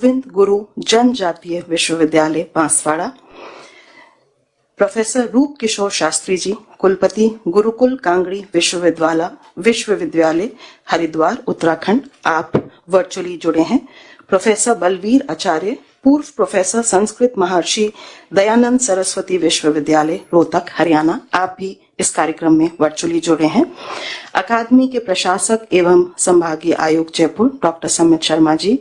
गोविंद गुरु जनजातीय विश्वविद्यालय बांसवाड़ा, प्रोफेसर रूप किशोर शास्त्री जी, कुलपति गुरुकुल कांगड़ी विश्वविद्यालय हरिद्वार उत्तराखंड, आप वर्चुअली जुड़े हैं। प्रोफेसर बलवीर आचार्य, पूर्व प्रोफेसर संस्कृत महर्षि दयानंद सरस्वती विश्वविद्यालय रोहतक हरियाणा, आप भी इस कार्यक्रम में वर्चुअली जुड़े हैं। अकादमी के प्रशासक एवं संभागीय आयुक्त जयपुर डॉक्टर समित शर्मा जी,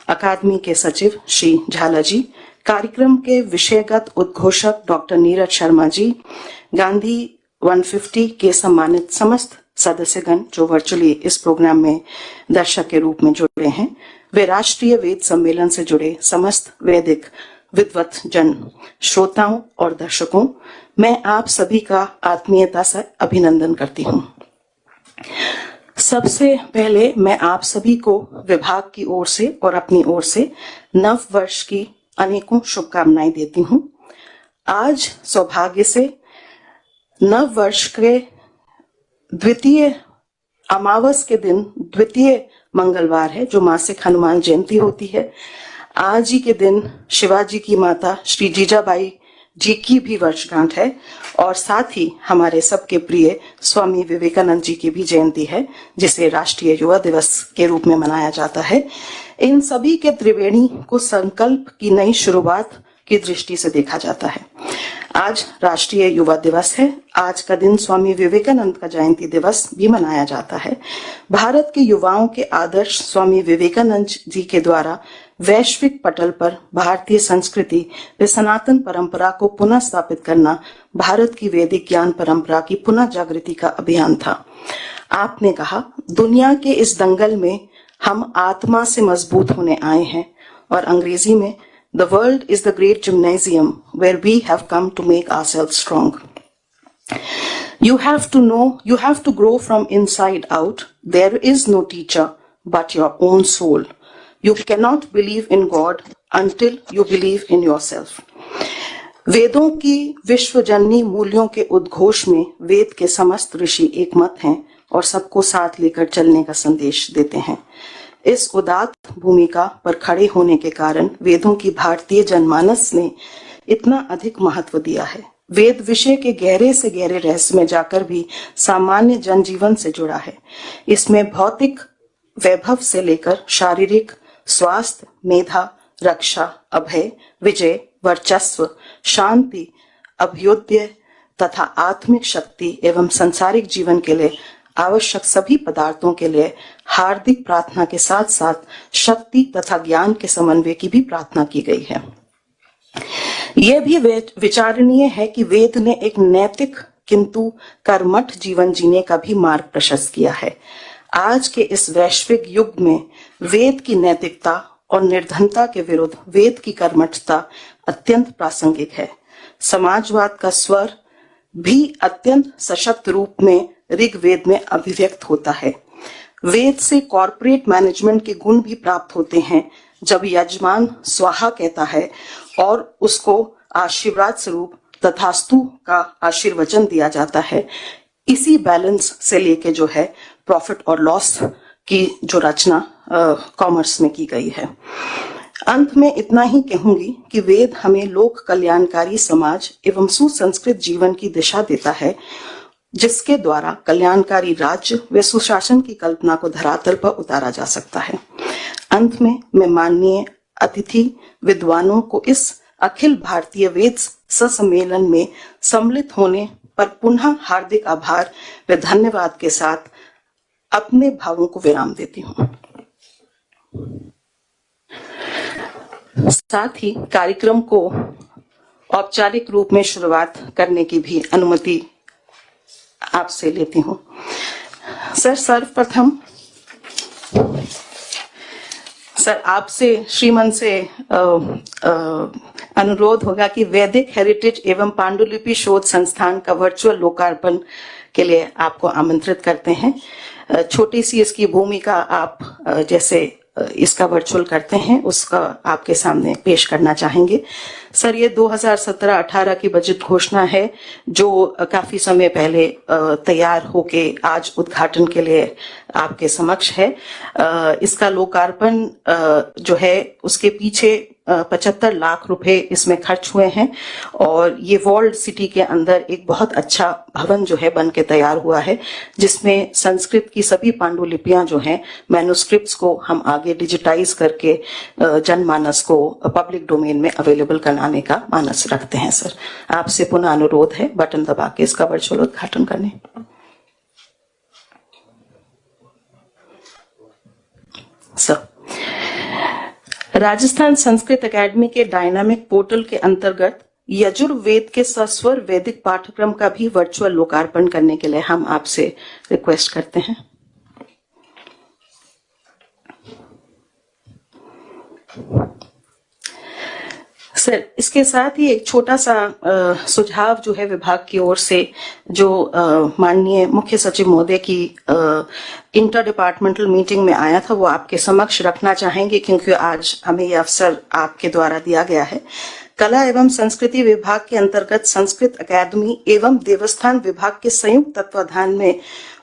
अकादमी के सचिव श्री झाला जी, कार्यक्रम के विषयगत उद्घोषक डॉक्टर नीरज शर्मा जी, गांधी 150 के सम्मानित समस्त सदस्यगण जो वर्चुअली इस प्रोग्राम में दर्शक के रूप में जुड़े हैं, वे राष्ट्रीय वेद सम्मेलन से जुड़े समस्त वैदिक विद्वत जन, श्रोताओं और दर्शकों, मैं आप सभी का आत्मीयता से अभिनंदन करती हूं। सबसे पहले मैं आप सभी को विभाग की ओर से और अपनी ओर से नव वर्ष की अनेकों शुभकामनाएं देती हूं। आज सौभाग्य से नव वर्ष के द्वितीय अमावस के दिन द्वितीय मंगलवार है, जो मासिक हनुमान जयंती होती है। आज ही के दिन शिवाजी की माता श्री जीजाबाई जी की भी वर्षगांठ है और साथ ही हमारे सबके प्रिय स्वामी विवेकानंद जी की भी जयंती है, जिसे राष्ट्रीय युवा दिवस के रूप में मनाया जाता है। इन सभी के त्रिवेणी को संकल्प की नई शुरुआत की दृष्टि से देखा जाता है। आज राष्ट्रीय युवा दिवस है। आज का दिन स्वामी विवेकानंद का जयंती दिवस भी मनाया जाता है। भारत के युवाओं के आदर्श स्वामी विवेकानंद जी के द्वारा वैश्विक पटल पर भारतीय संस्कृति व सनातन परंपरा को पुनः स्थापित करना भारत की वैदिक ज्ञान परंपरा की पुनः जागृति का अभियान था। आपने कहा, दुनिया के इस दंगल में हम आत्मा से मजबूत होने आए हैं, और अंग्रेजी में The world is the great gymnasium where we have come to make ourselves strong. You have to know, you have to grow from inside out. There is no teacher but your own soul. You cannot believe in God until you believe in yourself. वेदों की विश्वजननी मूल्यों के उद्घोष में वेद के समस्त ऋषि एकमत हैं और सबको साथ लेकर चलने का संदेश देते हैं। इस उदात्त भूमिका पर खड़े होने के कारण वेदों की भारतीय जनमानस ने इतना अधिक महत्व दिया है। वेद विषय के गहरे से गहरे रहस्य में जाकर भी सामान्य जनजीवन से जुड़ा है। इसमें भौतिक वैभव से लेकर शारीरिक स्वास्थ्य, मेधा, रक्षा, अभय, विजय, वर्चस्व, शांति, अभ्युदय तथा आत्मिक शक्ति एवं सांसारिक जीवन के लिए आवश्यक सभी पदार्थों के लिए हार्दिक प्रार्थना के साथ साथ शक्ति तथा ज्ञान के समन्वय की भी प्रार्थना की गई है। यह भी विचारणीय है कि वेद ने एक नैतिक किंतु कर्मठ जीवन जीने का भी मार्ग प्रशस्त किया है। आज के इस वैश्विक युग में वेद की नैतिकता और निर्धनता के विरुद्ध वेद की कर्मठता अत्यंत प्रासंगिक है। समाजवाद का स्वर भी अत्यंत सशक्त रूप में ऋग्वेद में अभिव्यक्त होता है। वेद से कॉर्पोरेट मैनेजमेंट के गुण भी प्राप्त होते हैं, जब यजमान स्वाहा कहता है और उसको आशीर्वाद स्वरूप तथास्तु का आशीर्वचन दिया जाता है। इसी बैलेंस से लेके जो है प्रॉफिट और लॉस की जो रचना कॉमर्स में की गई है। अंत में इतना ही कहूंगी कि वेद हमें लोक कल्याणकारी समाज एवं सुसंस्कृत जीवन की दिशा देता है, जिसके द्वारा कल्याणकारी राज्य व सुशासन की कल्पना को धरातल पर उतारा जा सकता है। अंत में मैं माननीय अतिथि विद्वानों को इस अखिल भारतीय वेद सम्मेलन में सम्मिलित होने पर पुनः हार्दिक आभार व धन्यवाद के साथ अपने भावों को विराम देती हूँ। साथ ही कार्यक्रम को औपचारिक रूप में शुरुआत करने की भी अनुमति आपसे लेती हूँ। सर, सर्वप्रथम सर आपसे श्रीमन से अनुरोध होगा कि वैदिक हेरिटेज एवं पांडुलिपि शोध संस्थान का वर्चुअल लोकार्पण के लिए आपको आमंत्रित करते हैं। छोटी सी इसकी भूमिका आप जैसे इसका वर्चुअल करते हैं उसका आपके सामने पेश करना चाहेंगे। सर, ये 2017-18 की बजट घोषणा है जो काफी समय पहले तैयार होके आज उद्घाटन के लिए आपके समक्ष है। इसका लोकार्पण जो है उसके पीछे 75 लाख रुपए इसमें खर्च हुए हैं और ये वॉल्ड सिटी के अंदर एक बहुत अच्छा भवन जो है बन के तैयार हुआ है, जिसमें संस्कृत की सभी पांडुलिपियां जो हैं मैन्युस्क्रिप्ट्स को हम आगे डिजिटाइज करके जनमानस को पब्लिक डोमेन में अवेलेबल कराने का मानस रखते हैं। सर, आपसे पुनः अनुरोध है बटन दबा के इसका वर्चुअल उद्घाटन करने। सर, राजस्थान संस्कृत अकेडमी के डायनामिक पोर्टल के अंतर्गत यजुर्वेद के सस्वर वैदिक पाठ्यक्रम का भी वर्चुअल लोकार्पण करने के लिए हम आपसे रिक्वेस्ट करते हैं। सर, इसके साथ ही एक छोटा सा सुझाव जो है विभाग की ओर से, जो माननीय मुख्य सचिव महोदय की इंटर डिपार्टमेंटल मीटिंग में आया था, वो आपके समक्ष रखना चाहेंगे क्योंकि आज हमें यह अवसर आपके द्वारा दिया गया है। कला एवं संस्कृति विभाग के अंतर्गत संस्कृत अकादमी एवं देवस्थान विभाग के संयुक्त तत्वाधान में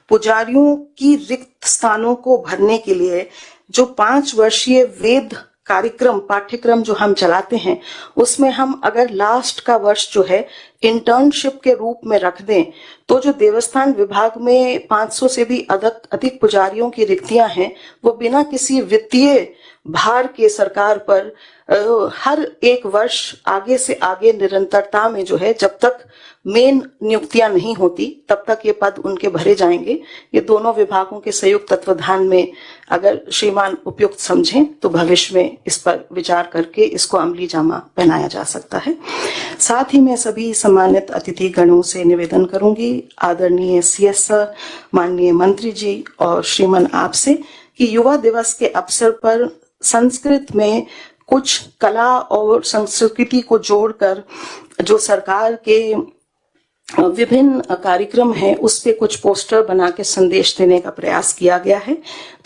पुजारियों की रिक्त स्थानों को भरने के लिए जो 5 वर्षीय वेद कार्यक्रम पाठ्यक्रम जो हम चलाते हैं, उसमें हम अगर लास्ट का वर्ष जो है इंटर्नशिप के रूप में रख दें तो जो देवस्थान विभाग में 500 से भी अधिक पुजारियों की रिक्तियां हैं, वो बिना किसी वित्तीय भार के सरकार पर हर एक वर्ष आगे से आगे निरंतरता में जो है, जब तक मेन नियुक्तियां नहीं होती तब तक ये पद उनके भरे जाएंगे। ये दोनों विभागों के संयुक्त तत्वाधान में अगर श्रीमान उपयुक्त समझें तो भविष्य में इस पर विचार करके इसको अमली जामा पहनाया जा सकता है। साथ ही मैं सभी सम्मानित अतिथि गणों से निवेदन करूंगी, आदरणीय सीएस सर, माननीय मंत्री जी और श्रीमान आपसे, कि युवा दिवस के अवसर पर संस्कृत में कुछ कला और संस्कृति को जोड़कर जो सरकार के विभिन्न कार्यक्रम है उस पे कुछ पोस्टर बना के संदेश देने का प्रयास किया गया है।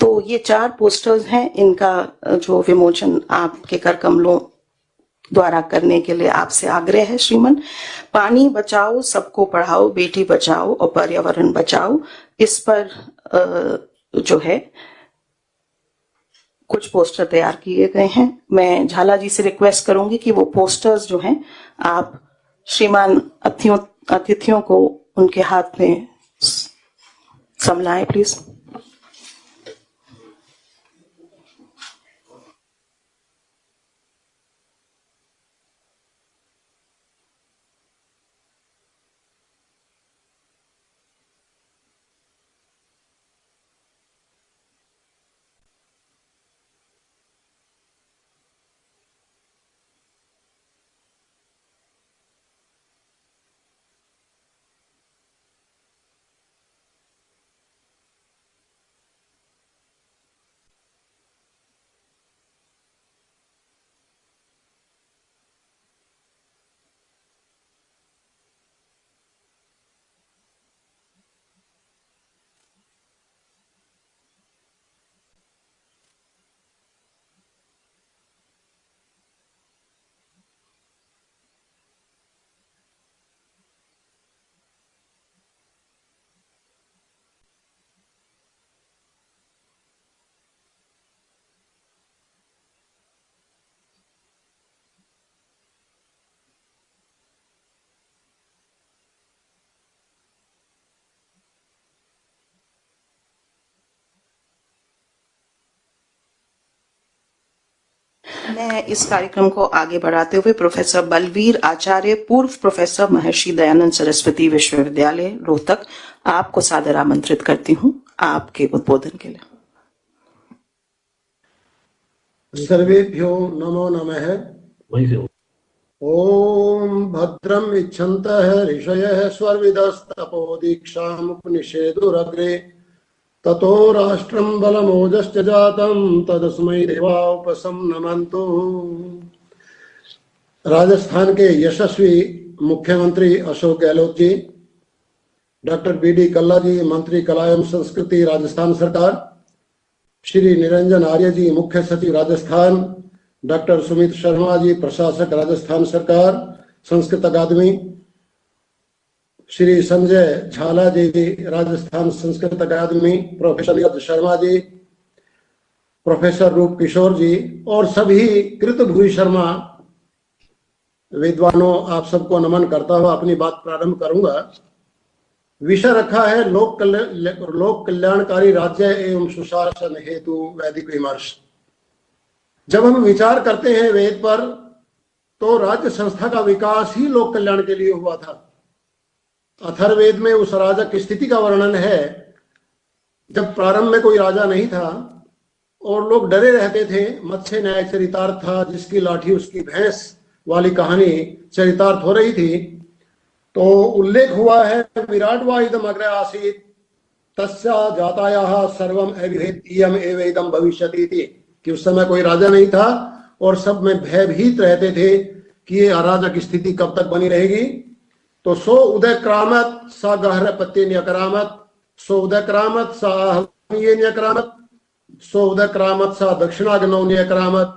तो ये 4 पोस्टर्स हैं, इनका जो विमोचन आपके कर कमलों द्वारा करने के लिए आपसे आग्रह है श्रीमन। पानी बचाओ, सबको पढ़ाओ, बेटी बचाओ और पर्यावरण बचाओ, इस पर जो है कुछ पोस्टर तैयार किए गए हैं। मैं झाला जी से रिक्वेस्ट करूंगी कि वो पोस्टर्स जो हैं आप श्रीमान अतिथियों को उनके हाथ में समलाएं प्लीज। मैं इस कार्यक्रम को आगे बढ़ाते हुए प्रोफेसर बलवीर आचार्य, पूर्व प्रोफेसर महर्षि दयानंद सरस्वती विश्वविद्यालय रोहतक, आपको सादर आमंत्रित करती हूं आपके उद्बोधन के लिए। सर्वेभ्यो नमो नमः। ओम भद्रम इच्छन्तः ऋषयः स्वर्विदस्तपो दीक्षाम् उपनिषेदुरग्रे ततो राष्ट्रं बलमोजश्च जातं तदस्मै देवा उपसंनमन्तु। राजस्थान के यशस्वी मुख्यमंत्री अशोक गहलोत जी, डॉक्टर BD कल्ला जी, मंत्री कला एवं संस्कृति राजस्थान सरकार, श्री निरंजन आर्य जी, मुख्य सचिव राजस्थान, डॉक्टर सुमित शर्मा जी, प्रशासक राजस्थान सरकार संस्कृत अकादमी, श्री संजय झाला जी, राजस्थान संस्कृत अकादमी, प्रोफेसर यद शर्मा जी, प्रोफेसर रूप किशोर जी और सभी कृत भूरि शर्मा विद्वानों, आप सबको नमन करता हुआ अपनी बात प्रारंभ करूंगा। विषय रखा है लोक कल्याणकारी राज्य एवं सुशासन हेतु वैदिक विमर्श। जब हम विचार करते हैं वेद पर, तो राज्य संस्था का विकास ही लोक कल्याण के लिए हुआ था। अथर्ववेद में उस राजा की स्थिति का वर्णन है जब प्रारंभ में कोई राजा नहीं था और लोग डरे रहते थे। मत्स्य न्याय चरितार्थ था, जिसकी लाठी उसकी भैंस वाली कहानी चरितार्थ हो रही थी। तो उल्लेख हुआ है विराट वा इदम अग्रे आसीत् तस्या जातायाः सर्वम अभिभेद्यम एवेदम भविष्यति थी, कि उस समय कोई राजा नहीं था और सब में भयभीत रहते थे कि ये अराजक की स्थिति कब तक बनी रहेगी। तो सो उदय क्रामत सा गहर पत्ते न्यक्रामत, सो उदय क्रामत सा आहनीय न्यक्रामत, सो उदय क्रामत सा दक्षिणाग्नौ न्यक्रामत,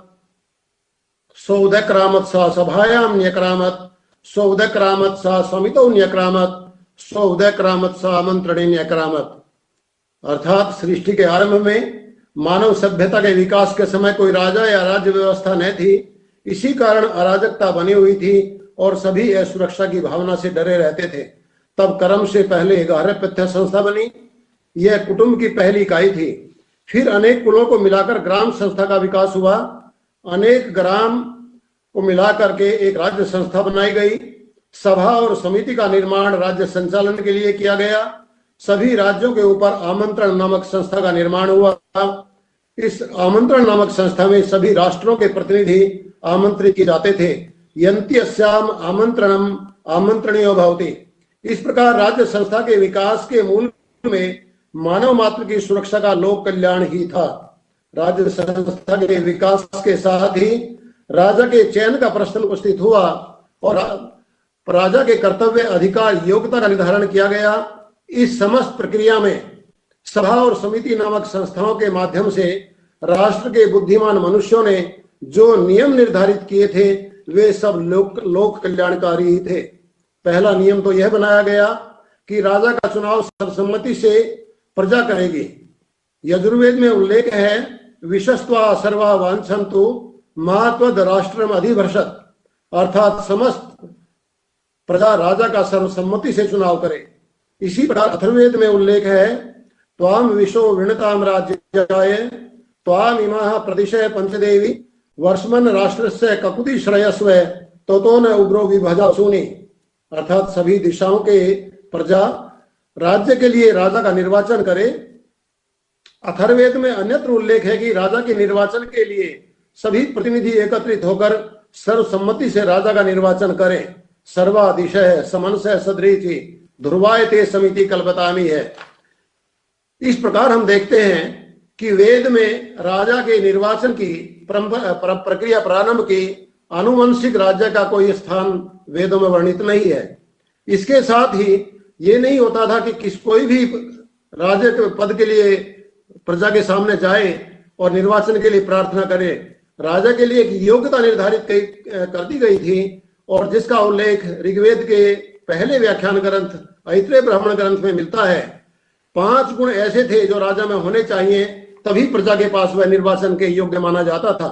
सो उदय क्रामत सा सभायाम न्यक्रामत, सो उदय क्रामत सा समितौ न्यक्रामत, सो उदय क्रामत सा आमंत्रणे न्यक्रामत। अर्थात सृष्टि के आरंभ में मानव सभ्यता के विकास के समय कोई राजा या राज्य व्यवस्था न थी, इसी कारण अराजकता बनी हुई थी और सभी असुरक्षा की भावना से डरे रहते थे। तब कर्म से पहले गार्हपत्य संस्था बनी, यह कुटुंब की पहली इकाई थी। फिर अनेक कुलों को मिलाकर ग्राम संस्था का विकास हुआ। अनेक ग्राम को मिलाकर के एक राज्य संस्था बनाई गई। सभा और समिति का निर्माण राज्य संचालन के लिए किया गया। सभी राज्यों के ऊपर आमंत्रण नामक संस्था का निर्माण हुआ। इस आमंत्रण नामक संस्था में सभी राष्ट्रों के प्रतिनिधि आमंत्रित किए जाते थे। यन्त्यस्याम आमंत्रणम आमंत्रणीयो भवति। इस प्रकार राज्य संस्था के विकास के मूल में मानव मात्र की सुरक्षा का लोक कल्याण ही था। राज्य संस्था के विकास के साथ ही राजा के चयन का प्रश्न उपस्थित हुआ और राजा के कर्तव्य, अधिकार, योग्यता का निर्धारण किया गया। इस समस्त प्रक्रिया में सभा और समिति नामक संस्थाओं के माध्यम से राष्ट्र के बुद्धिमान मनुष्यों ने जो नियम निर्धारित किए थे वे सब लोक कल्याणकारी ही थे। पहला नियम तो यह बनाया गया कि राजा का चुनाव सर्वसम्मति से प्रजा करेगी। यजुर्वेद में उल्लेख है विशस्त्वा सर्वा वांछन्तु महत्वद राष्ट्रम अधिवर्षत, अर्थात समस्त प्रजा राजा का सर्वसम्मति से चुनाव करे। इसी प्रकार अथर्ववेद में उल्लेख है त्वाम विशो विणताम राज्याय त्वाम इमाः प्रदिशय पंचदेवी वर्षमन राष्ट्रस्य ककुति श्रेयस्व तो न उग्रो विभजा सुनी। अर्थात सभी दिशाओं के प्रजा राज्य के लिए राजा का निर्वाचन करे। अथर्ववेद में अन्यत्र उल्लेख है कि राजा के निर्वाचन के लिए सभी प्रतिनिधि एकत्रित होकर सर्वसम्मति से राजा का निर्वाचन करें। सर्वादिशय समनसय सदृची ध्रुवायते समिति कल्पतामी है। इस प्रकार हम देखते हैं कि वेद में राजा के निर्वाचन की प्रक्रिया प्रारंभ की आनुवंशिक राज्य का कोई स्थान वेदों में वर्णित नहीं है। इसके साथ ही ये नहीं होता था कि कोई भी राजा के पद के लिए प्रजा के सामने जाए और निर्वाचन के लिए प्रार्थना करे। राजा के लिए एक योग्यता निर्धारित कर दी गई थी और जिसका उल्लेख ऋग्वेद के पहले व्याख्यान ग्रंथ ऐत्रेय ब्राह्मण ग्रंथ में मिलता है। 5 गुण ऐसे थे जो राजा में होने चाहिए, तभी प्रजा के पास वह निर्वाचन के योग्य माना जाता था।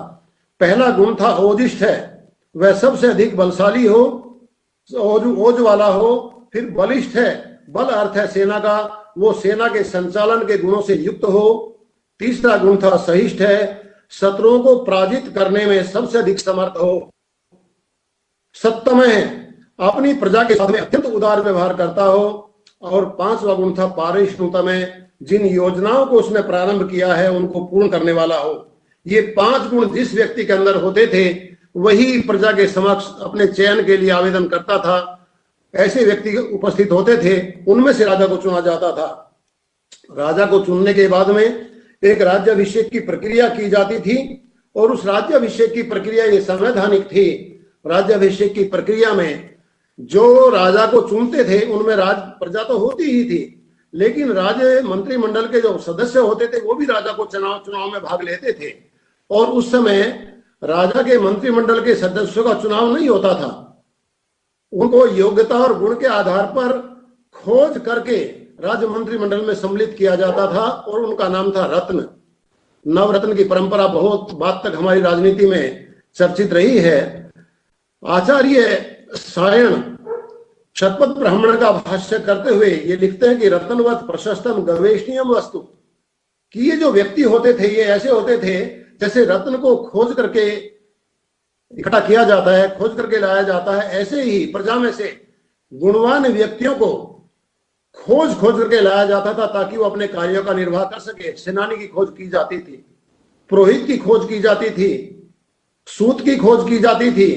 पहला गुण था ओजिष्ठ है, वह सबसे अधिक बलशाली हो, ओज वाला हो। फिर बलिष्ठ है, बल अर्थ है सेना का, वो सेना के संचालन के गुणों से युक्त हो। तीसरा गुण था सहिष्ठ है, शत्रुओं को पराजित करने में सबसे अधिक समर्थ हो। सत्तम है, अपनी प्रजा के साथ में अत्यंत उदार व्यवहार करता हो। और 5वां गुण था पारिष्णुतम है, जिन योजनाओं को उसने प्रारंभ किया है उनको पूर्ण करने वाला हो। ये 5 गुण जिस व्यक्ति के अंदर होते थे वही प्रजा के समक्ष अपने चयन के लिए आवेदन करता था। ऐसे व्यक्ति उपस्थित होते थे, उनमें से राजा को चुना जाता था। राजा को चुनने के बाद में एक राज्याभिषेक की प्रक्रिया की जाती थी और उस राज्याभिषेक की प्रक्रिया ये संवैधानिक थी। राज्याभिषेक की प्रक्रिया में जो राजा को चुनते थे उनमें प्रजा तो होती ही थी, लेकिन राज्य मंत्रिमंडल के जो सदस्य होते थे वो भी राजा को चुनाव में भाग लेते थे। और उस समय राजा के मंत्रिमंडल के सदस्यों का चुनाव नहीं होता था, उनको योग्यता और गुण के आधार पर खोज करके राज्य मंत्रिमंडल में सम्मिलित किया जाता था और उनका नाम था रत्न। नवरत्न की परंपरा बहुत बात तक हमारी राजनीति में चर्चित रही है। आचार्य सायण शतपथ ब्राह्मण का भाष्य करते हुए ये लिखते हैं कि रत्नवत प्रशस्तम गवेषणीयम वस्तु, कि ये जो व्यक्ति होते थे ये ऐसे होते थे जैसे रत्न को खोज करके इकट्ठा किया जाता है, खोज करके लाया जाता है, ऐसे ही प्रजा में से गुणवान व्यक्तियों को खोज करके लाया जाता था ताकि वो अपने कार्यों का निर्वाह कर सके। सेनानी की खोज की जाती थी, पुरोहित की खोज की जाती थी, सूत की खोज की जाती थी,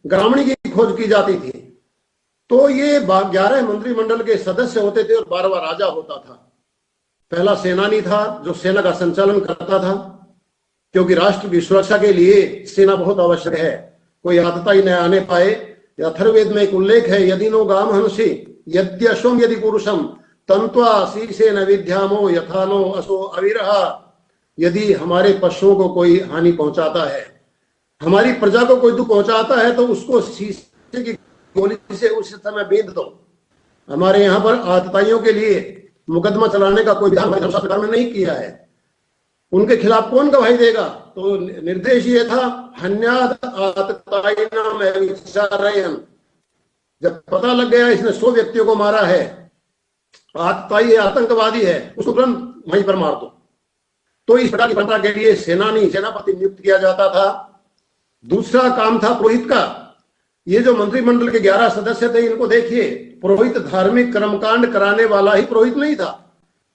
ग्रामणी की खोज की जाती थी। तो ये 11 मंत्रिमंडल के सदस्य होते थे और 12वां राजा होता था। पहला सेनानी था जो सेना का संचालन करता था, क्योंकि राष्ट्र की सुरक्षा के लिए सेना बहुत आवश्यक है, कोई आतताई न आने पाए। अथर्ववेद में एक उल्लेख है, यदि नो गाम हंसी यद्यशोम यदि पुरुषम तंत्वा शीसे न विद्यामो यथानो असो अविरहा। यदि हमारे पशुओं को कोई हानि पहुंचाता है, हमारी प्रजा को कोई दुख पहुंचाता है, तो उसको शीशे की गोली से उस समय बींध दो। हमारे यहाँ पर आतताइयों के लिए मुकदमा चलाने का कोई विधान सरकार ने नहीं किया है। उनके खिलाफ कौन गवाही देगा? तो निर्देश ये था, हन्याद आततायिनाम विचारयन्। जब पता लग गया इसने 100 व्यक्तियों को मारा है, आतताई आतंकवादी है, उसको तुरंत वहीं पर मार दो। तो इस प्रकार की परंपरा के लिए सेनापति नियुक्त किया जाता था। दूसरा काम था पुरोहित का। ये जो मंत्रिमंडल के 11 सदस्य थे, इनको देखिए, पुरोहित धार्मिक कर्मकांड कराने वाला ही पुरोहित नहीं था।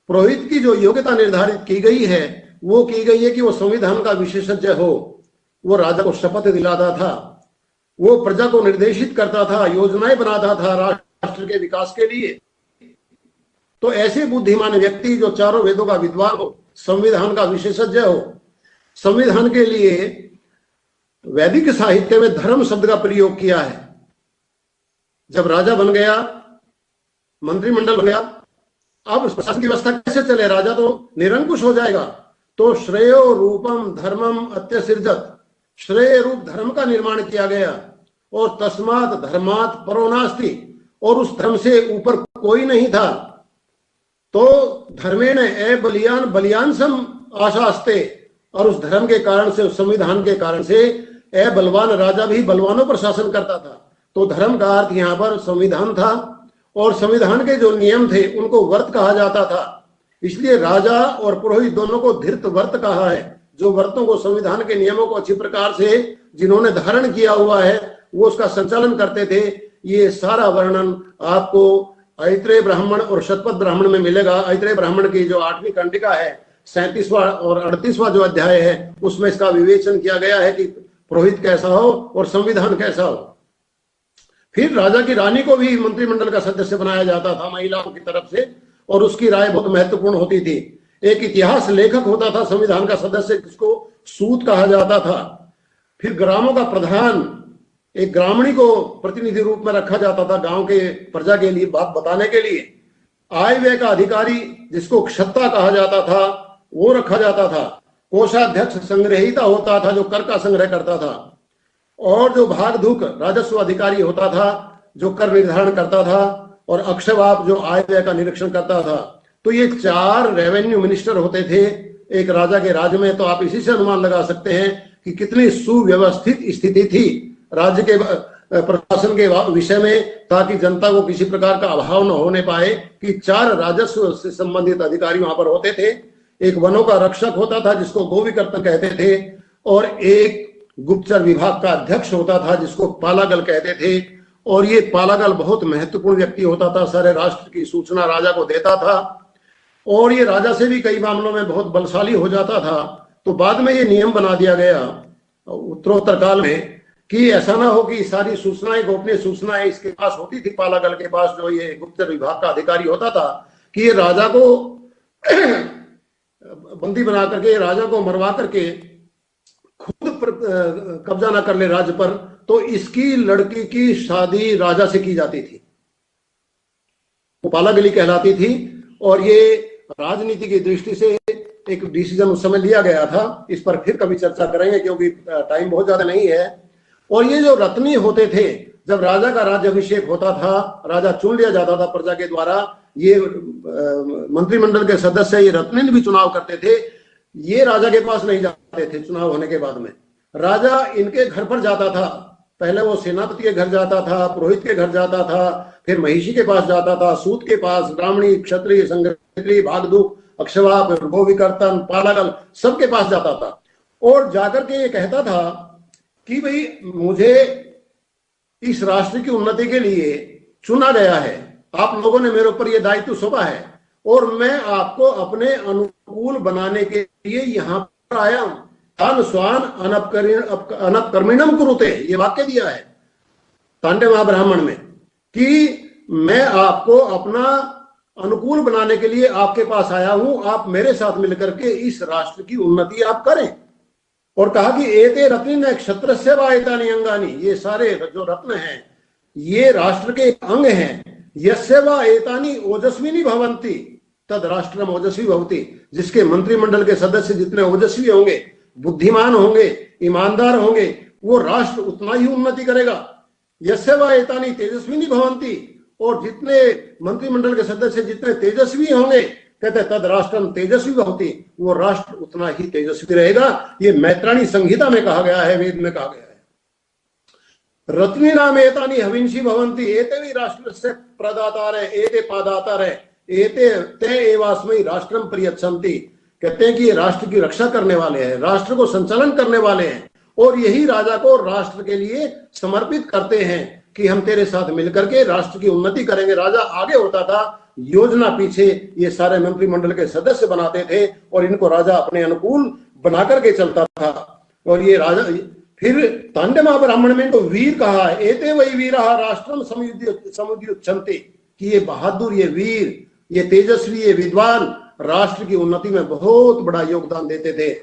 पुरोहित की जो योग्यता निर्धारित की गई है वो की गई है कि वो संविधान का विशेषज्ञ हो, वो राजा को शपथ दिलाता था, वो प्रजा को निर्देशित करता था, योजनाएं बनाता था राष्ट्र के विकास के लिए। तो ऐसे बुद्धिमान व्यक्ति जो चारों वेदों का विद्वान हो, संविधान का विशेषज्ञ हो, संविधान के लिए वैदिक साहित्य में धर्म शब्द का प्रयोग किया है। जब राजा बन गया, मंत्रिमंडल बन गया, अब प्रशासन की व्यवस्था कैसे चले? राजा तो निरंकुश हो जाएगा। तो श्रेयो रूपम धर्मम अत्यसृजत, श्रेय रूप धर्म का निर्माण किया गया। और तस्मात धर्मात परो नास्ति, और उस धर्म से ऊपर कोई नहीं था। तो धर्मेण ए बलियान बलियान सम आशास्ते, और उस धर्म के कारण से, उस संविधान के कारण से ए बलवान राजा भी बलवानों पर शासन करता था। तो धर्म का अर्थ यहाँ पर संविधान था, और संविधान के जो नियम थे उनको वर्त कहा जाता था। इसलिए राजा और पुरोहित दोनों को धृत वर्त कहा है। जो वर्तों को, संविधान के नियमों को अच्छी प्रकार से जिन्होंने धारण किया हुआ है, वो उसका संचालन करते थे। ये सारा वर्णन आपको ऐत्रेय ब्राह्मण और शतपथ ब्राह्मण में मिलेगा। ऐत्रेय ब्राह्मण की जो 8वीं कंडिका है, 37वां और 38वां जो अध्याय है, उसमें इसका विवेचन किया गया है कि पुरोहित कैसा हो और संविधान कैसा हो। फिर राजा की रानी को भी मंत्रिमंडल का सदस्य बनाया जाता था महिलाओं की तरफ से, और उसकी राय बहुत महत्वपूर्ण होती थी। एक इतिहास लेखक होता था संविधान का सदस्य, जिसको सूत कहा जाता था। फिर ग्रामों का प्रधान, एक ग्रामणी को प्रतिनिधि रूप में रखा जाता था गांव के प्रजा के लिए बात बताने के लिए। आय व्यय का अधिकारी, जिसको क्षत्ता कहा जाता था, वो रखा जाता था। कोषाध्यक्ष संग्रहिता होता था, जो कर का संग्रह करता था। और जो भागधुक राजस्व अधिकारी होता था, जो कर निर्धारण करता था। और अक्षवाप, जो आय व्यय का निरीक्षण करता था। तो ये 4 रेवेन्यू मिनिस्टर होते थे एक राजा के राज्य में। तो आप इसी से अनुमान लगा सकते हैं कि कितनी सुव्यवस्थित स्थिति थी राज्य के प्रशासन के विषय में, ताकि जनता को किसी प्रकार का अभाव न होने पाए। कि 4 राजस्व से संबंधित अधिकारी वहां पर होते थे। एक वनों का रक्षक होता था जिसको गोविकर्तन कहते थे, और एक गुप्तचर विभाग का अध्यक्ष होता था जिसको पालागल कहते थे। और ये पालागल बहुत महत्वपूर्ण व्यक्ति होता था, सारे राष्ट्र की सूचना राजा को देता था, और ये राजा से भी कई मामलों में बहुत बलशाली हो जाता था। तो बाद में ये नियम बना दिया गया उत्तरोत्तर काल में कि ऐसा ना हो कि सारी सूचनाएं, गोपनीय सूचनाएं इसके पास होती थी, पालागल के पास, जो ये गुप्तचर विभाग का अधिकारी होता था, कि ये राजा को बंदी बना करके, राजा को मरवा करके खुद कब्जा ना कर ले राज्य पर। तो इसकी लड़की की शादी राजा से की जाती थी, वो पालागली कहलाती थी। और ये राजनीति की दृष्टि से एक डिसीजन उस समय लिया गया था। इस पर फिर कभी चर्चा करेंगे क्योंकि टाइम बहुत ज्यादा नहीं है। और ये जो रत्नी होते थे, जब राजा का राज्याभिषेक होता था, राजा चुन लिया जाता था प्रजा के द्वारा, ये मंत्रिमंडल के सदस्य, ये रत्न भी चुनाव करते थे, ये राजा के पास नहीं जाते थे। चुनाव होने के बाद में राजा इनके घर पर जाता था। पहले वो सेनापति के घर जाता था, पुरोहित के घर जाता था, फिर महिषी के पास जाता था, सूत के पास, ब्राह्मणी, क्षत्रिय, संगत्री, भागदूक, अक्षवाप, गोविकर्तन, पालागल, सबके पास जाता था और जाकर के ये कहता था कि भाई मुझे इस राष्ट्र की उन्नति के लिए चुना गया है, आप लोगों ने मेरे ऊपर ये दायित्व सौंपा है और मैं आपको अपने अनुकूल बनाने के लिए यहाँ पर आया हूं। तान स्वान अनपकर्मिणम कुरुते, ये वाक्य दिया है तांडव महाब्राह्मण में कि मैं आपको अपना अनुकूल बनाने के लिए आपके पास आया हूं, आप मेरे साथ मिलकर के इस राष्ट्र की उन्नति आप करें। और कहा कि एते रत्न क्षत्रस्य वा एतानि अंगानि, ये सारे जो रत्न हैं ये राष्ट्र के अंग हैं। यस्य वा एतानि ओजस्विनी भवन्ति तद राष्ट्रम ओजस्वी भवति, जिसके मंत्रिमंडल के सदस्य जितने ओजस्वी होंगे, बुद्धिमान होंगे, ईमानदार होंगे, वो राष्ट्र उतना ही उन्नति करेगा। यस्य वा एतानि तेजस्विनी भवन्ति, और जितने मंत्रिमंडल के सदस्य जितने तेजस्वी होंगे, कहते तद राष्ट्रम तेजस्वी भवति, वो राष्ट्र उतना ही तेजस्वी रहेगा। ये मैत्राणी संहिता में कहा गया है, वेद में कहा गया है। रत्नी नाम एतानि हविंसी भवन्ति, एते भी राष्ट्र से प्रदातार है, एते पादातार है, एते ते एवास्मै राष्ट्रम प्रियच्छन्ति। कहते हैं कि ये राष्ट्र की रक्षा करने वाले हैं, राष्ट्र को संचालन करने वाले हैं और यही राजा को राष्ट्र के लिए समर्पित करते हैं कि हम तेरे साथ मिलकर के राष्ट्र की उन्नति करेंगे। राजा आगे होता था, योजना पीछे ये सारे मंत्रिमंडल के सदस्य बनाते थे और इनको राजा अपने अनुकूल बना करके चलता था। और ये राजा फिर तांडव महाब्राह्मण में तो वीर कहा है, एते वही वीर राष्ट्रम समुद्युच्छन्ति, कि ये बहादुर, ये वीर, ये तेजस्वी, ये विद्वान राष्ट्र की उन्नति में बहुत बड़ा योगदान देते थे।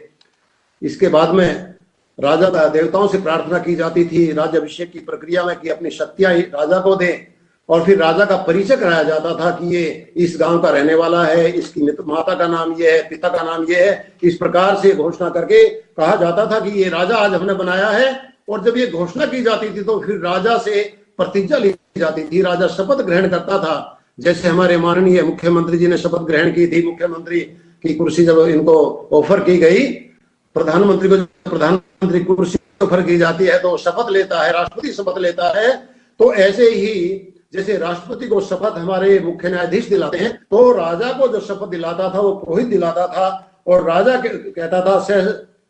इसके बाद में राजा देवताओं से प्रार्थना की जाती थी राज्याभिषेक की प्रक्रिया में कि अपनी शक्तियां राजा को दें, और फिर राजा का परिचय कराया जाता था कि ये इस गांव का रहने वाला है, इसकी माता का नाम ये है, पिता का नाम ये है। इस प्रकार से घोषणा करके कहा जाता था कि ये राजा आज हमने बनाया है। और जब ये घोषणा की जाती थी तो फिर राजा से प्रतिज्ञा ली जाती थी, राजा शपथ ग्रहण करता था। जैसे हमारे माननीय मुख्यमंत्री जी ने शपथ ग्रहण की थी, मुख्यमंत्री की कुर्सी जब इनको ऑफर की गई, प्रधानमंत्री को प्रधानमंत्री कुर्सी ऑफर की जाती है तो शपथ लेता है, राष्ट्रपति शपथ लेता है। तो ऐसे ही जैसे राष्ट्रपति को शपथ हमारे मुख्य न्यायाधीश दिलाते हैं, तो राजा को जो शपथ दिलाता था वो पुरोहित दिलाता था। और राजा कहता था से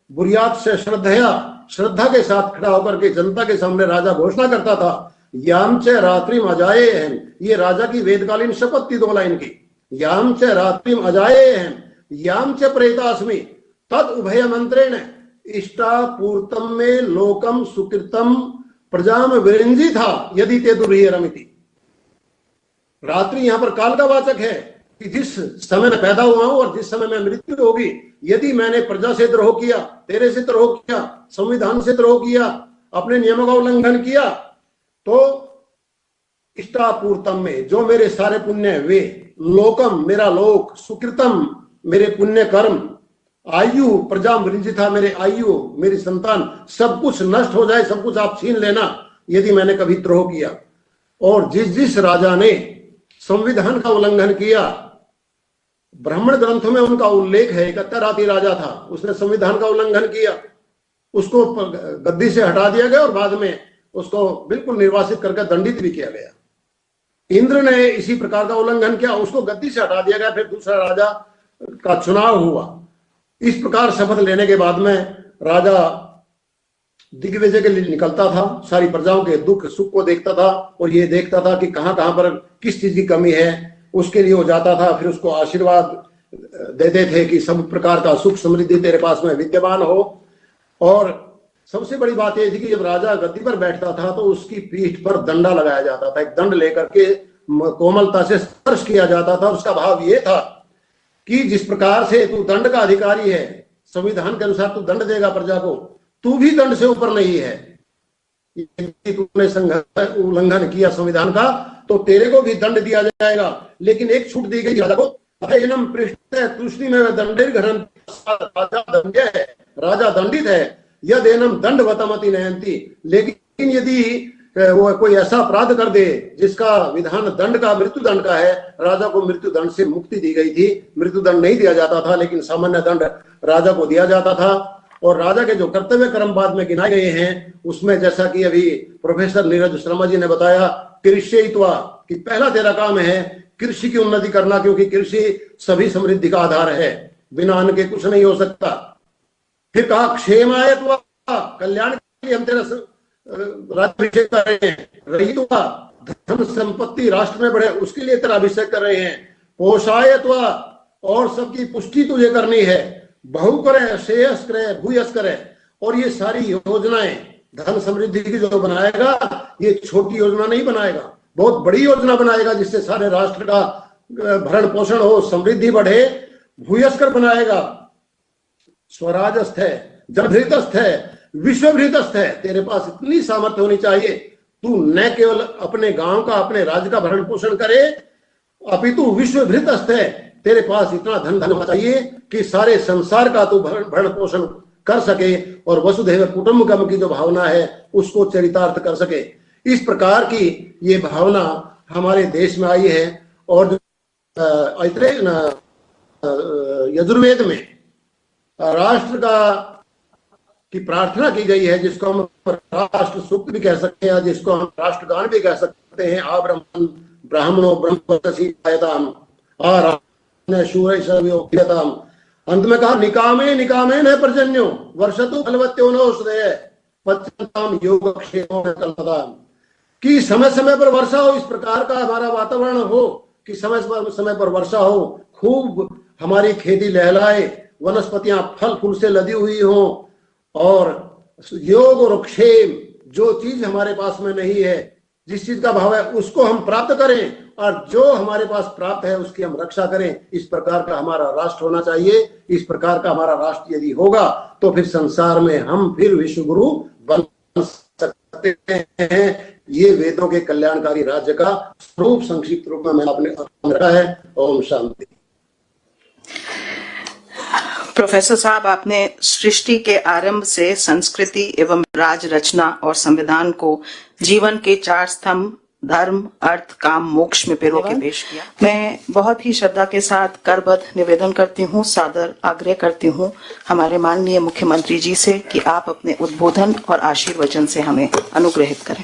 बुरियात से श्रद्धा के साथ खड़ा होकर के जनता के सामने राजा घोषणा करता था, याम च रात्रिम अजाए हैं। ये राजा की वेदकालीन शपथ थी 2 लाइन की। याम च रात्रिम अजाए हैं, याम च प्रेतास्मि तद उभय मंत्रेण इष्टा पूर्तम में लोकम सुकृतम प्रजाम विरंजी था यदि ते दुर्हिरमिति। रात्रि यहाँ पर काल का वाचक है कि जिस समय में पैदा हुआ हूं और जिस समय में मृत्यु होगी, यदि मैंने प्रजा से द्रोह किया, तेरे से द्रोह किया, संविधान से द्रोह किया, अपने नियमों का उल्लंघन किया, तो इष्टापूर्तम में जो मेरे सारे पुण्य वे, लोकम मेरा लोक, सुकृतम मेरे पुण्य कर्म, आयु प्रजा वृंजी था मेरे आयु, मेरी संतान, सब कुछ नष्ट हो जाए, सब कुछ आप छीन लेना यदि मैंने कभी द्रोह किया। और जिस राजा ने संविधान का उल्लंघन किया, ब्राह्मण ग्रंथों में उनका उल्लेख है, 71 राजा था, उसने संविधान का उल्लंघन किया, उसको गद्दी से हटा दिया गया और बाद में उसको बिल्कुल निर्वासित करके दंडित भी किया गया। इंद्र ने इसी प्रकार का उल्लंघन किया, उसको गद्दी से हटा दिया गया, फिर दूसरा राजा का चुनाव हुआ। इस प्रकार शपथ लेने के बाद में राजा दिग्विजय के लिए निकलता था, सारी प्रजाओं के दुख सुख को देखता था और ये देखता था कि कहां कहां पर किस चीज की कमी है, उसके लिए वो जाता था। फिर उसको आशीर्वाद देते थे कि सब प्रकार का सुख समृद्धि तेरे पास में विद्यमान हो। और सबसे बड़ी बात यह थी कि जब राजा गद्दी पर बैठता था तो उसकी पीठ पर दंडा लगाया जाता था, एक दंड लेकर के कोमलता से स्पर्श किया जाता था। उसका भाव ये था कि जिस प्रकार से तू दंड का अधिकारी है, संविधान के अनुसार तू दंड देगा प्रजा को, तू भी दंड से ऊपर नहीं है। यदि तूने उल्लंघन किया संविधान का तो तेरे को भी दंड दिया जाएगा। लेकिन एक छूट दी गई राजा को, अथैनम पृष्ठ तूष्णी में दंडेर घरन, राजा दंड्य है, राजा दंडित है, यदेनम दंडवतमति नयंती। लेकिन यदि वो कोई ऐसा अपराध कर दे जिसका विधान दंड का मृत्यु दंड का है, राजा को मृत्यु दंड से मुक्ति दी गई थी। मृत्यु दंड नहीं दिया जाता था, लेकिन सामान्य दंड राजा को दिया जाता था। और राजा के जो कर्तव्य कर्म बाद में गिनाए गए हैं, उसमें जैसा कि अभी प्रोफेसर नीरज शर्मा जी ने बताया, कृषित्वा कि पहला तेरा काम है कृषि की उन्नति करना, क्योंकि कृषि सभी समृद्धि का आधार है, बिना अन्न के कुछ नहीं हो सकता। फिर कहा क्षेमायत्वा, कल्याण के लिए हम तेरा राज्याभिषेक कर रहे हैं। रहित्वा, धन संपत्ति राष्ट्र में बढ़े, उसके लिए तेरा अभिषेक कर रहे हैं। पोषायत्वा, और सबकी पुष्टि तुझे करनी है। बहु करे, श्रेयस करे, भूयस करे। और ये सारी योजनाएं धन समृद्धि की जो बनाएगा, ये छोटी योजना नहीं बनाएगा, बहुत बड़ी योजना बनाएगा, जिससे सारे राष्ट्र का भरण पोषण हो, समृद्धि बढ़े। भूयस्कर बनाएगा, स्वराजस्थ है, जनभृतस्थ है, विश्वभृतस्थ है। तेरे पास इतनी सामर्थ्य होनी चाहिए, तू न केवल अपने गांव का, अपने राज्य का भरण पोषण करे, अपितु विश्वभृतस्थ है। तेरे पास इतना धन होना चाहिए कि सारे संसार का तू भरण पोषण कर सके, और वसुधैव कुटुंबकम की जो भावना है उसको चरितार्थ कर सके। इस प्रकार की ये भावना हमारे देश में आई है। और यजुर्वेद में राष्ट्र का की प्रार्थना की गई है, जिसको हम राष्ट्र सूक्त भी कह सकते हैं, जिसको हम राष्ट्रगान भी कह सकते हैं। आ ब्राह्मणो ब्रह्मसीताम शूरम। अंत में कहा निकामे निकामे न पर्जन्यो वर्षतु फलवत्यो नो श्रेय पच्यताम योगक्षेमो न कल्पताम। कि समय समय पर वर्षा हो, इस प्रकार का हमारा वातावरण हो कि समय समय पर वर्षा हो, खूब हमारी खेती लहलाए, वनस्पतियां फल फूल से लदी हुई हो, और योग और क्षेम, जो चीज हमारे पास में नहीं है, जिस चीज का भाव है उसको हम प्राप्त करें, और जो हमारे पास प्राप्त है उसकी हम रक्षा करें। इस प्रकार का हमारा राष्ट्र होना चाहिए। इस प्रकार का हमारा राष्ट्र यदि होगा तो फिर संसार में हम फिर विश्व गुरु बन सकते हैं। ये वेदों के कल्याणकारी राज्य का स्वरूप संक्षिप्त रूप में मैंने अपने रखा है। ओम शांति। प्रोफेसर साहब, आपने सृष्टि के आरंभ से संस्कृति एवं राज रचना और संविधान को जीवन के 4 स्तंभ धर्म, अर्थ, काम, मोक्ष में पिरो के पेश किया। मैं बहुत ही श्रद्धा के साथ करबद्ध निवेदन करती हूँ, सादर आग्रह करती हूँ हमारे माननीय मुख्यमंत्री जी से कि आप अपने उद्बोधन और आशीर्वचन से हमें अनुग्रहित करें।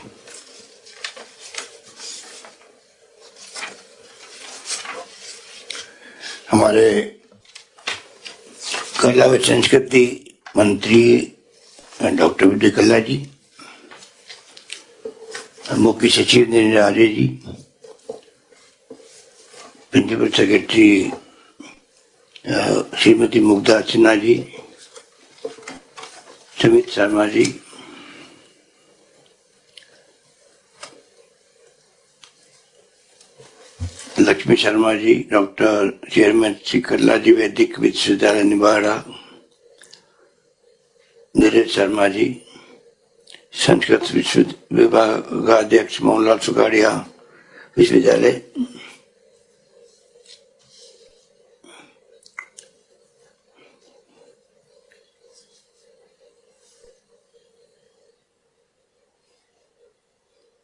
हमारे कला व संस्कृति मंत्री डॉक्टर बीडी कल्ला जी, मुख्य सचिव नरेंद्र आर्य जी, principal secretary Shrimati Mugdha Sinha ji, Sumit Sharma ji, Lakshmi Sharma ji, doctor chairman Shri Kalla जी वैदिक विश्वविद्यालय निवाड़ा, नीरज शर्मा जी, संस्कृत विभागाध्यक्ष मोहनलाल सुगाड़िया विश्वविद्यालय,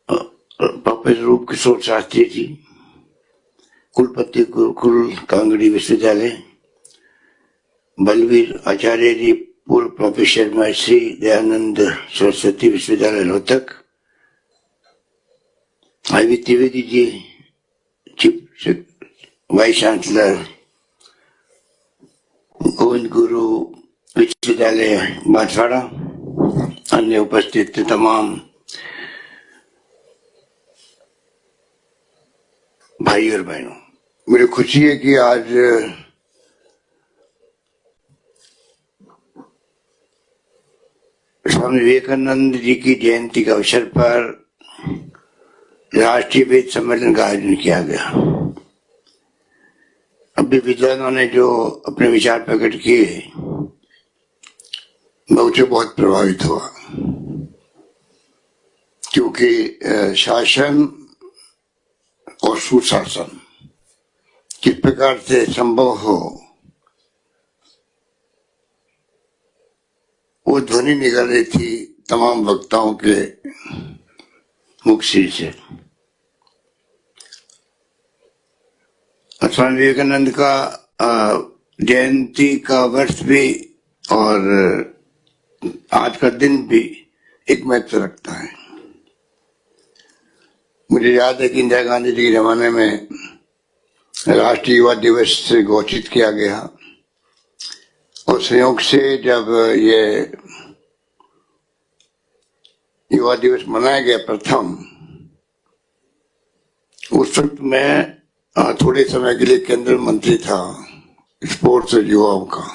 प्रोफेसर रूप किशोर शास्त्री जी, कुलपति गुरुकुल कांगड़ी विश्वविद्यालय, बलवीर आचार्य जी, पूर्व प्रोफेसर महर्षि दयानंद सरस्वती विश्वविद्यालय Rohtak, ivy Trivedi ji, chief vice chancellor Govind Guru विश्वविद्यालय बांसवाड़ा, अन्य उपस्थित तमाम भाई और बहनों, मुझे खुशी है कि आज स्वामी विवेकानंद जी की जयंती के अवसर पर राष्ट्रीय वेद सम्मेलन का आयोजन किया गया। अभी विद्वानों ने जो अपने विचार प्रकट किए, मैं उससे बहुत प्रभावित हुआ, क्योंकि शासन और सुशासन किस प्रकार से संभव हो, वो ध्वनि निकल रही थी तमाम वक्ताओं के मुक्सी से। स्वामी विवेकानंद का जयंती का वर्ष भी और आज का दिन भी एक महत्व रखता है। मुझे याद है कि इंदिरा गांधी जी के जमाने में राष्ट्रीय युवा दिवस से घोषित किया गया और संयोग से जब ये युवा दिवस मनाया गया प्रथम, उस वक्त मैं थोड़े समय के लिए केंद्रीय मंत्री था स्पोर्ट्स और युवाओं का।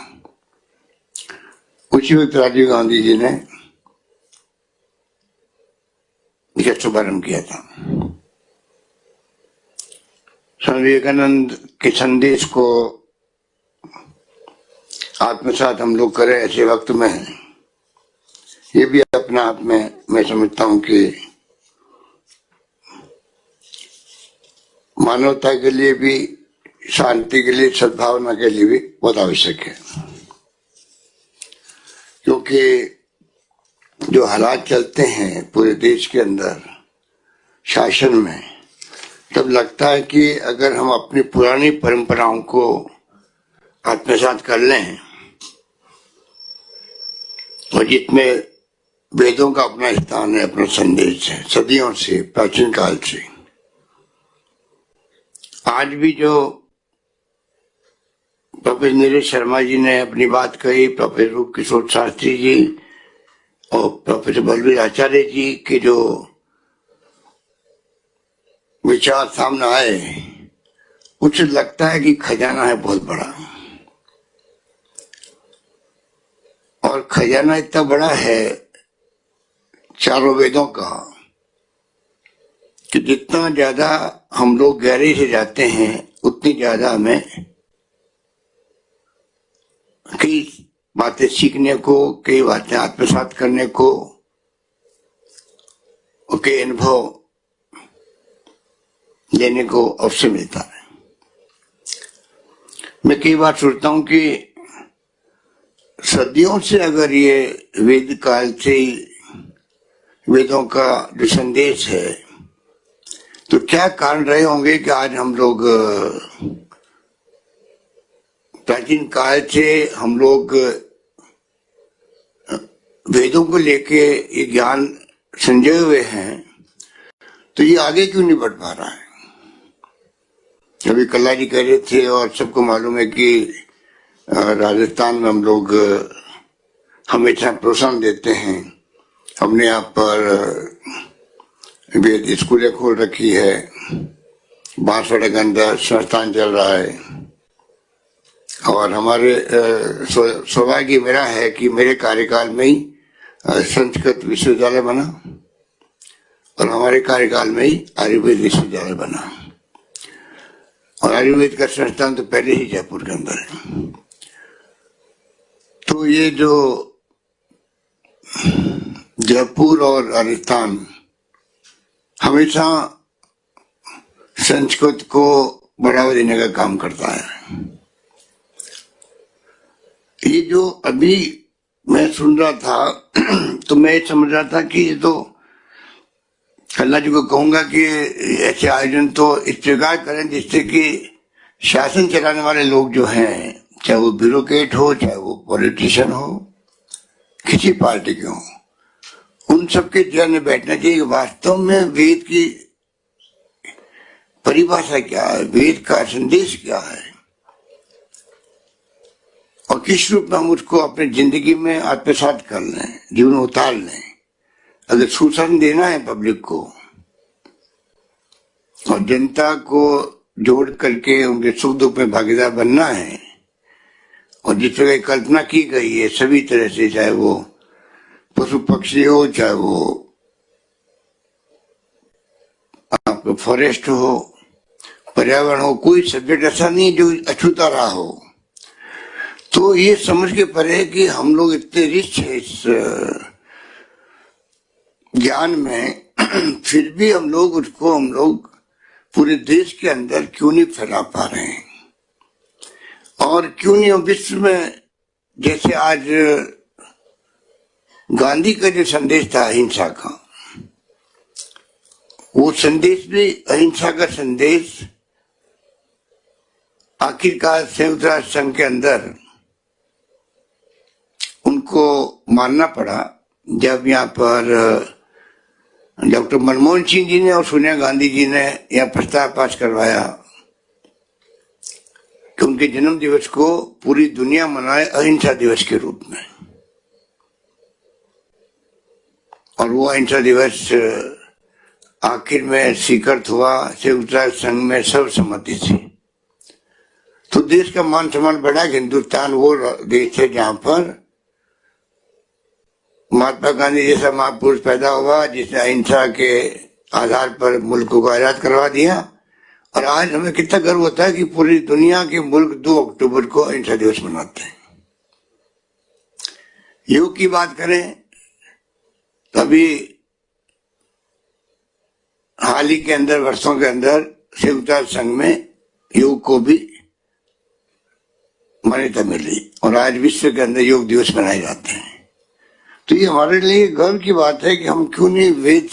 उसी वक्त राजीव गांधी जी ने इसका शुभारंभ किया था। स्वामी विवेकानंद के संदेश को आत्मसात हम लोग करें ऐसे वक्त में, ये भी अपने आप में मैं समझता हूं कि मानवता के लिए भी, शांति के लिए, सद्भावना के लिए भी बहुत आवश्यक है। क्योंकि जो हालात चलते हैं पूरे देश के अंदर शासन में, तब लगता है कि अगर हम अपनी पुरानी परंपराओं को आत्मसात कर लें और जिसमें वेदों का अपना स्थान है, अपना संदेश है सदियों से, प्राचीन काल से, आज भी जो प्रोफेसर नीरज शर्मा जी ने अपनी बात कही, प्रोफेसर रूप किशोर शास्त्री जी और प्रोफेसर बलवीर आचार्य जी के जो विचार सामने आए, उससे लगता है कि खजाना है बहुत बड़ा। और खजाना इतना बड़ा है चारों वेदों का कि जितना ज्यादा हम लोग गहरे से जाते हैं उतनी ज्यादा हमें कई बातें सीखने को, कई बातें आत्मसात करने को और कई अनुभव लेने को अवसर मिलता है। मैं कई बार सोचता हूं कि सदियों से अगर ये वेद काल से वेदों का जो संदेश है, तो क्या कारण रहे होंगे कि आज हम लोग प्राचीन काल से हम लोग वेदों को लेके ये ज्ञान संजोए हुए हैं, तो ये आगे क्यों नहीं बढ़ पा रहा है। अभी कल्ला जी कह रहे थे और सबको मालूम है कि राजस्थान में हम लोग हमेशा प्रोत्साहन देते हैं। हमने यहाँ पर वेद स्कूलें खोल रखी है, बांसवाड़ा के अंदर संस्थान चल रहा है और हमारे सौभाग्य मेरा है कि मेरे कार्यकाल में ही संस्कृत विश्वविद्यालय बना और हमारे कार्यकाल में ही आयुर्वेद विश्वविद्यालय बना। और आयुर्वेद का संस्थान तो पहले ही जयपुर के अंदर है। तो ये जो जयपुर और राजस्थान हमेशा संस्कृत को बढ़ावा देने का काम करता है। ये जो अभी मैं सुन रहा था तो मैं समझ रहा था कि ये तो कल्ला जी को कहूंगा कि ऐसे आयोजन तो इस प्रकार करें जिससे कि शासन चलाने वाले लोग जो हैं, चाहे वो ब्यूरोक्रेट हो, चाहे वो पॉलिटिशियन हो, किसी पार्टी के हो, उन सबके ध्यान में बैठना चाहिए वास्तव में वेद की परिभाषा क्या है, वेद का संदेश क्या है और किस रूप में हम उसको अपनी जिंदगी में आत्मसात कर लें, जीवन में उतार लें। अगर सुशासन देना है पब्लिक को और जनता को जोड़ करके उनके सुख दुख में भागीदार बनना है और जिस तरह की कल्पना की गई है सभी तरह से, चाहे वो पशु पक्षी हो, चाहे वो आपका फॉरेस्ट हो, पर्यावरण हो, कोई सब्जेक्ट ऐसा नहीं जो अछूता रहा हो। तो ये समझ के परे कि हम लोग इतने रिच है इस ज्ञान में फिर भी हम लोग पूरे देश के अंदर क्यों नहीं फैला पा रहे हैं और क्यों नहीं विश्व में, जैसे आज गांधी का जो संदेश था अहिंसा का, वो संदेश भी अहिंसा का संदेश आखिरकार संयुक्त राष्ट्र संघ के अंदर उनको मानना पड़ा जब यहाँ पर डॉक्टर मनमोहन सिंह जी ने और सोनिया गांधी जी ने यह प्रस्ताव पास करवाया कि उनके जन्म दिवस को पूरी दुनिया मनाए अहिंसा दिवस के रूप में। और वो अहिंसा दिवस आखिर में स्वीकृत हुआ संयुक्त राष्ट्र संघ में सर्वसम्मति से। तो देश का मान सम्मान बढ़ा। हिंदुस्तान वो देश है जहां पर महात्मा गांधी जैसा महापुरुष पैदा हुआ जिसने अहिंसा के आधार पर मुल्क को आजाद करवा दिया। और आज हमें कितना गर्व होता है कि पूरी दुनिया के मुल्क 2 अक्टूबर को अहिंसा दिवस मनाते हैं। योग की बात करें तो अभी हाल ही के अंदर वर्षों के अंदर संयुक्त राष्ट्र संघ में योग को भी मान्यता मिल रही और आज विश्व के अंदर योग दिवस मनाए जाते हैं। तो ये हमारे लिए गर्व की बात है कि हम क्यों नहीं वेद